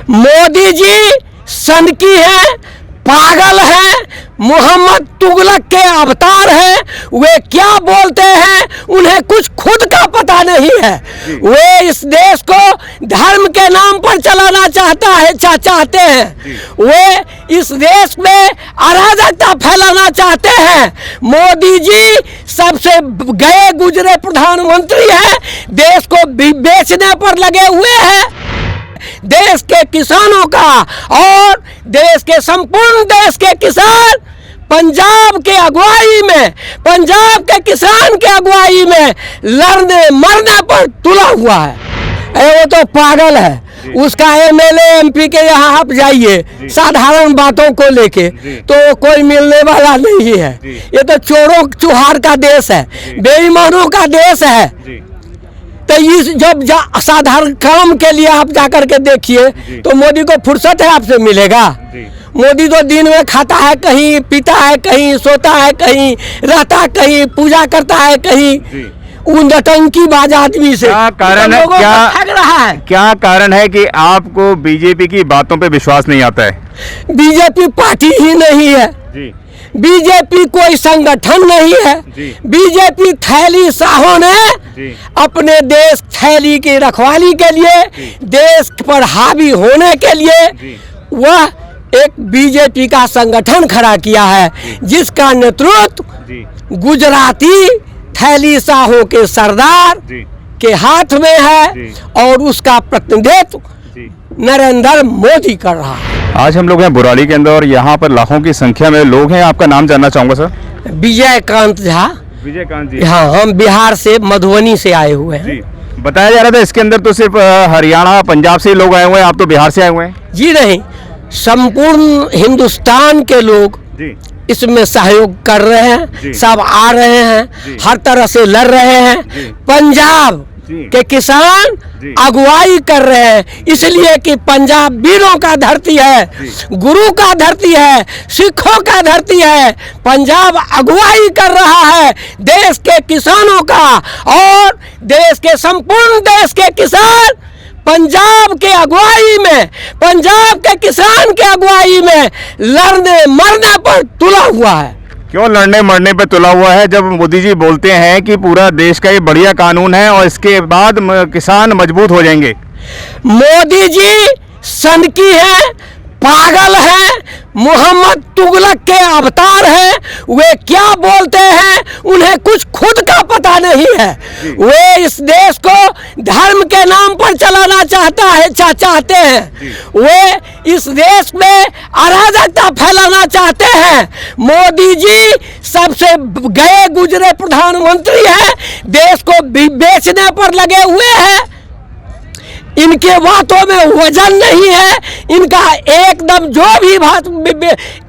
मोदी जी सनकी है, पागल है, मोहम्मद तुगलक के अवतार हैं। वे क्या बोलते हैं उन्हें कुछ खुद का पता नहीं है। वे इस देश को धर्म के नाम पर चलाना चाहते हैं। वे इस देश में अराजकता फैलाना चाहते हैं। मोदी जी सबसे गए गुजरे प्रधानमंत्री हैं, देश को बेचने पर लगे हुए हैं। देश के किसानों का और देश के संपूर्ण देश के किसान पंजाब के अगुवाई में, पंजाब के किसान के अगुवाई में लड़ने मरने पर तुला हुआ है। वो तो पागल है। उसका एमएलए एमपी के यहाँ आप जाइए साधारण बातों को लेके तो कोई मिलने वाला नहीं है। ये तो चोरों चुहार का देश है, बेईमानों का देश है। तो इस जब साधारण काम के लिए आप जाकर के देखिए तो मोदी को फुर्सत है आपसे मिलेगा? मोदी तो दिन में खाता है कहीं, पीता है कहीं, सोता है कहीं, रहता है कहीं, पूजा करता है कहीं। उन नटंकी बाज आदमी से क्या कारण है, क्या कारण है कि आपको बीजेपी की बातों पे विश्वास नहीं आता है? बीजेपी पार्टी ही नहीं है, बीजेपी कोई संगठन नहीं है। बीजेपी थैली साहों ने अपने देश थैली की रखवाली के लिए, देश पर हावी होने के लिए वह एक बीजेपी का संगठन खड़ा किया है, जिसका नेतृत्व गुजराती थैली साहों के सरदार के हाथ में है और उसका प्रतिनिधित्व नरेंद्र मोदी कर रहा है। आज हम लोग हैं बुराड़ी के अंदर और यहाँ पर लाखों की संख्या में लोग हैं। आपका नाम जानना चाहूँगा सर। विजयकांत झा। विजयकांत जी। हाँ, हम बिहार से मधुबनी से आए हुए हैं। बताया जा रहा था इसके अंदर तो सिर्फ हरियाणा पंजाब से लोग आए हुए हैं, आप तो बिहार से आए हुए हैं? जी नहीं, संपूर्ण हिंदुस्तान के लोग इसमें सहयोग कर रहे हैं। सब आ रहे हैं, हर तरह से लड़ रहे हैं। पंजाब के किसान अगुवाई कर रहे हैं, इसलिए कि पंजाब वीरों का धरती है, गुरु का धरती है, सिखों का धरती है। पंजाब अगुवाई कर रहा है देश के किसानों का और देश के संपूर्ण देश के किसान पंजाब के अगुवाई में, पंजाब के किसान के अगुवाई में लड़ने मरने पर तुला हुआ है। क्यों लड़ने मरने पे तुला हुआ है, जब मोदी जी बोलते हैं कि पूरा देश का ये बढ़िया कानून है और इसके बाद किसान मजबूत हो जाएंगे? मोदी जी सनकी है, पागल है, मोहम्मद तुगलक के अवतार हैं। वे क्या बोलते हैं उन्हें कुछ खुद का पता नहीं है। वे इस देश को धर्म के नाम पर चलाना चाहते हैं। वे इस देश में अराजकता फैलाना चाहते हैं। मोदी जी सबसे गए गुजरे प्रधानमंत्री हैं, देश को बेचने पर लगे हुए हैं। इनके बातों में वजन नहीं है। इनका एकदम जो भी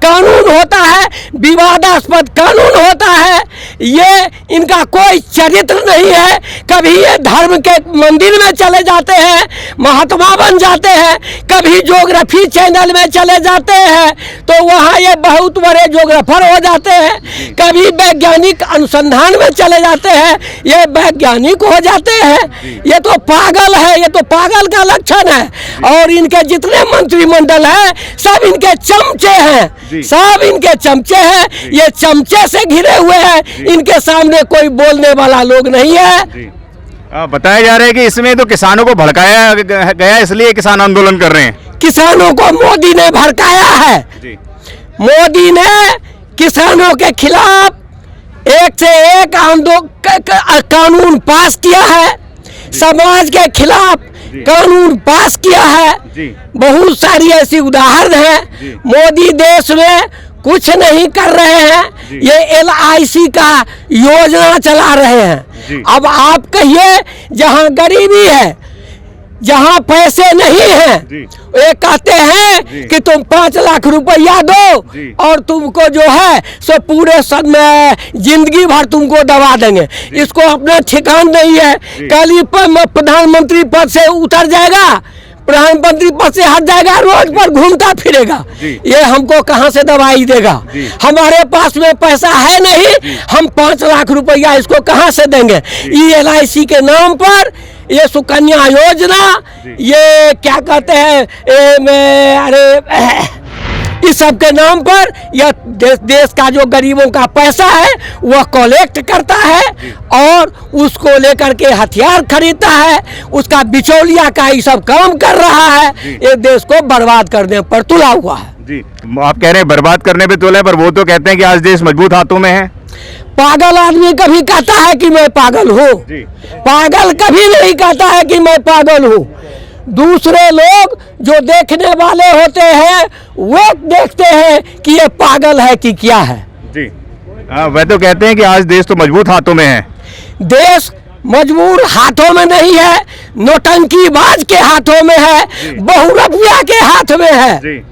कानून होता है, विवादास्पद कानून होता है, ये इनका कोई चरित्र नहीं है। कभी ये धर्म के मंदिर में चले जाते हैं, महात्मा बन जाते हैं, कभी ज्योग्राफी चैनल में चले जाते हैं तो वहाँ ये बहुत बड़े ज्योग्राफर हो जाते हैं, कभी वैज्ञानिक अनुसंधान में चले जाते हैं, ये वैज्ञानिक हो जाते हैं। ये तो पागल है, ये तो पागल का लक्षण है। और इनके जितने मंत्रिमंडल है सब इनके चमचे हैं, सब इनके चमचे हैं। ये चमचे से घिरे हुए हैं, इनके सामने कोई बोलने वाला लोग नहीं है। बताया जा रहा है कि इसमें तो किसानों को भड़काया गया, इसलिए किसान आंदोलन कर रहे हैं। किसानों को मोदी ने भड़काया है। मोदी ने किसानों के खिलाफ एक से एक कानून पास किया है, समाज के खिलाफ कानून पास किया है। बहुत सारी ऐसी उदाहरण है। मोदी देश में कुछ नहीं कर रहे हैं, ये LIC का योजना चला रहे हैं। अब आप कहिए जहां गरीबी है, जहां पैसे नहीं हैं, ये कहते हैं कि तुम 5 लाख रुपया दो और तुमको जो है सो पूरे समय जिंदगी भर तुमको दबा देंगे। इसको अपना ठिकान नहीं है। कल प्रधानमंत्री पद से उतर जाएगा, प्रधानमंत्री पद से हट जाएगा, रोड पर घूमता फिरेगा, ये हमको कहाँ से दवाई देगा? हमारे पास में पैसा है नहीं, हम 5 लाख रुपया इसको कहाँ से देंगे? LIC के नाम पर ये सुकन्या योजना, ये क्या कहते हैं, अरे इस सब के नाम पर यह देश का जो गरीबों का पैसा है वह कलेक्ट करता है और उसको लेकर के हथियार खरीदता है, उसका बिचौलिया का ये सब काम कर रहा है, ये देश को बर्बाद करने पर तुला हुआ है। जी, आप कह रहे हैं बर्बाद करने पे तुला है, पर वो तो कहते हैं कि आज देश मजबूत हाथों में है। पागल आदमी कभी कहता है कि मैं पागल हूँ? पागल कभी नहीं कहता है कि मैं पागल हूँ। दूसरे लोग जो देखने वाले होते हैं वो देखते हैं कि ये पागल है कि क्या है। जी, वह तो कहते हैं कि आज देश तो मजबूत हाथों में है। देश मजबूत हाथों में नहीं है, नौटंकीबाज के हाथों में है, बहुरुपया के हाथ में है। जी,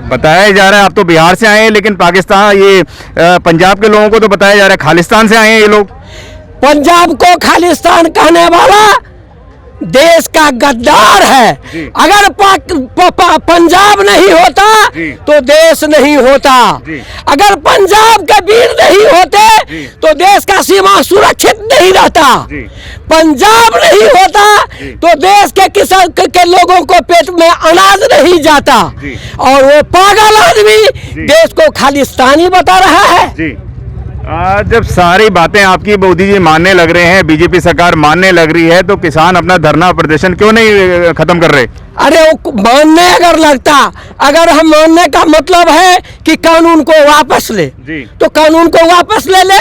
बताया जा रहा है आप तो बिहार से आए हैं, लेकिन पाकिस्तान ये पंजाब के लोगों को तो बताया जा रहा है खालिस्तान से आए हैं ये लोग। पंजाब को खालिस्तान कहने वाला देश का गद्दार है। अगर पंजाब नहीं होता तो देश नहीं होता, अगर पंजाब के वीर नहीं होते तो देश का सीमा सुरक्षित नहीं रहता, पंजाब नहीं होता तो देश के किसान के लोगों को पेट में अनाज नहीं जाता, और वो पागल आदमी देश को खालिस्तानी बता रहा है। जब सारी बातें आपकी मोदी जी मानने लग रहे हैं, बीजेपी सरकार मानने लग रही है, तो किसान अपना धरना प्रदर्शन क्यों नहीं खत्म कर रहे? अरे वो मानने अगर लगता, अगर हम मानने का मतलब है कि कानून को वापस ले, तो कानून को वापस ले ले,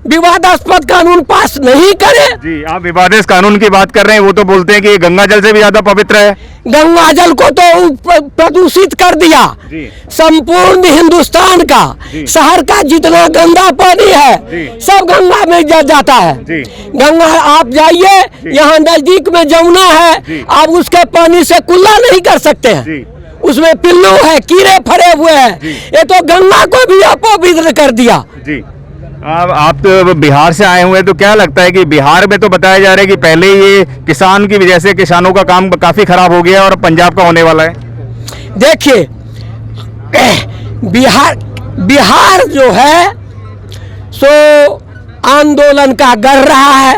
विवादास्पद कानून पास नहीं करे। जी, आप विवादित कानून की बात कर रहे हैं, वो तो बोलते हैं कि गंगा जल से भी ज्यादा पवित्र है। गंगा जल को तो प्रदूषित कर दिया, संपूर्ण हिंदुस्तान का शहर का जितना गंदा पानी है सब गंगा में जाता है। गंगा आप जाइए, यहाँ नजदीक में जमुना है, आप उसके पानी से कुल्ला नहीं कर सकते हैं, उसमें पिल्लू है, कीड़े फरे हुए हैं, ये तो गंगा को भी अपवित्र कर दिया। जी, आप तो बिहार से आए हुए हैं, तो क्या लगता है कि बिहार में तो बताया जा रहा है कि पहले ये किसान की वजह से किसानों का काम काफी खराब हो गया और पंजाब का होने वाला है? देखिए, बिहार जो है सो आंदोलन का गढ़ रहा है।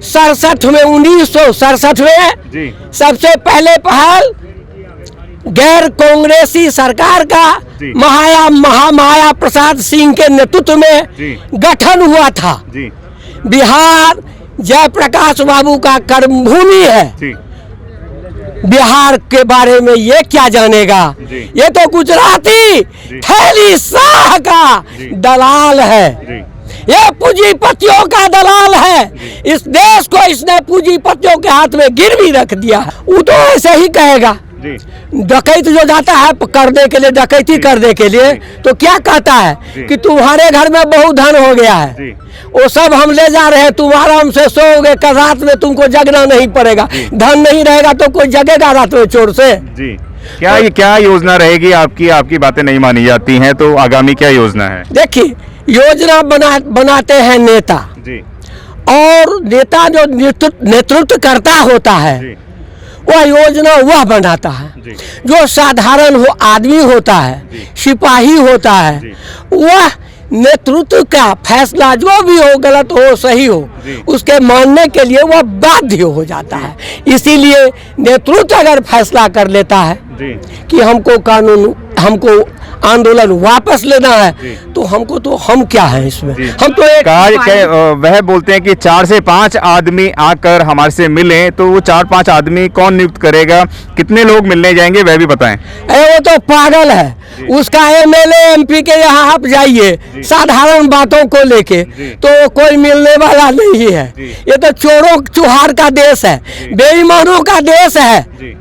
1967 में सबसे पहले पहल गैर कांग्रेसी सरकार का महामाया प्रसाद सिंह के नेतृत्व में गठन हुआ था। बिहार जयप्रकाश बाबू का कर्मभूमि है। बिहार के बारे में ये क्या जानेगा? ये तो गुजराती थैली शाह का दलाल है, ये पूंजीपतियों का दलाल है। इस देश को इसने पूंजीपतियों के हाथ में गिरवी रख दिया। वो तो ऐसे ही कहेगा। डकैत जो जाता है करने के लिए, डकैती करने के लिए, तो क्या कहता है कि तुम्हारे घर में बहुत धन हो गया है, वो सब हम ले जा रहे हैं, तुम आराम से सोओगे, कल रात में तुमको जगना नहीं पड़ेगा। धन नहीं रहेगा तो कोई जगेगा रात में चोर से? क्या योजना रहेगी आपकी? आपकी बातें नहीं मानी जाती हैं, तो आगामी क्या योजना है? देखिए, योजना बनाते हैं नेता, और नेता जो नेतृत्व करता होता है वह योजना वह बनाता है। जो साधारण आदमी होता है, सिपाही होता है, वह नेतृत्व का फैसला जो भी हो, गलत हो सही हो, उसके मानने के लिए वह बाध्य हो जाता है। इसीलिए नेतृत्व अगर फैसला कर लेता है कि हमको आंदोलन वापस लेना है, तो हम क्या है इसमें? हम तो वह बोलते हैं कि 4 से 5 आदमी आकर हमारे से मिलें, तो वो 4-5 आदमी कौन नियुक्त करेगा? कितने लोग मिलने जाएंगे वह भी बताएं। वो तो पागल है। उसका MLA MP के यहाँ आप जाइए साधारण बातों को लेके, तो कोई मिलने वाला नहीं है। ये तो चोरों चुहार का देश है, बेईमानों का देश है।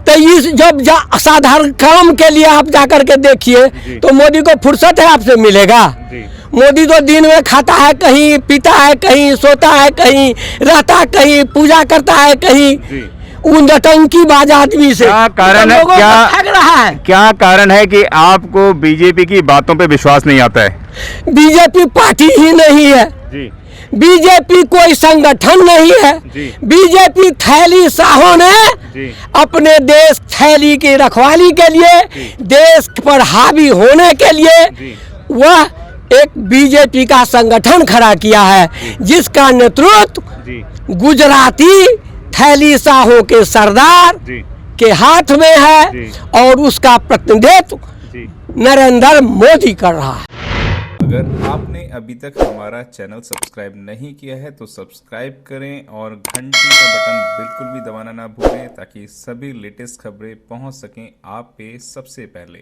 तो इस जब साधारण काम के लिए आप जाकर के देखिए, तो मोदी को फुर्सत है आपसे मिलेगा? मोदी तो दिन में खाता है, कहीं पीता है, कहीं सोता है, कहीं रहता है, कहीं पूजा करता है, कहीं उन नौटंकीबाज आदमी से। क्या कारण है? क्या कारण है कि आपको बीजेपी की बातों पे विश्वास नहीं आता है? बीजेपी पार्टी ही नहीं है। जी बीजेपी कोई संगठन नहीं है। जी। बीजेपी थैली शाहों ने जी अपने देश थैली की रखवाली के लिए, देश पर हावी होने के लिए जी वह एक बीजेपी का संगठन खड़ा किया है, जिसका नेतृत्व जी गुजराती थैली शाहों के सरदार जी के हाथ में है जी। और उसका प्रतिनिधित्व जी। नरेंद्र मोदी कर रहा है। अगर आपने अभी तक हमारा चैनल सब्सक्राइब नहीं किया है तो सब्सक्राइब करें और घंटी का बटन बिल्कुल भी दबाना ना भूलें ताकि सभी लेटेस्ट खबरें पहुंच सकें आप पे सबसे पहले।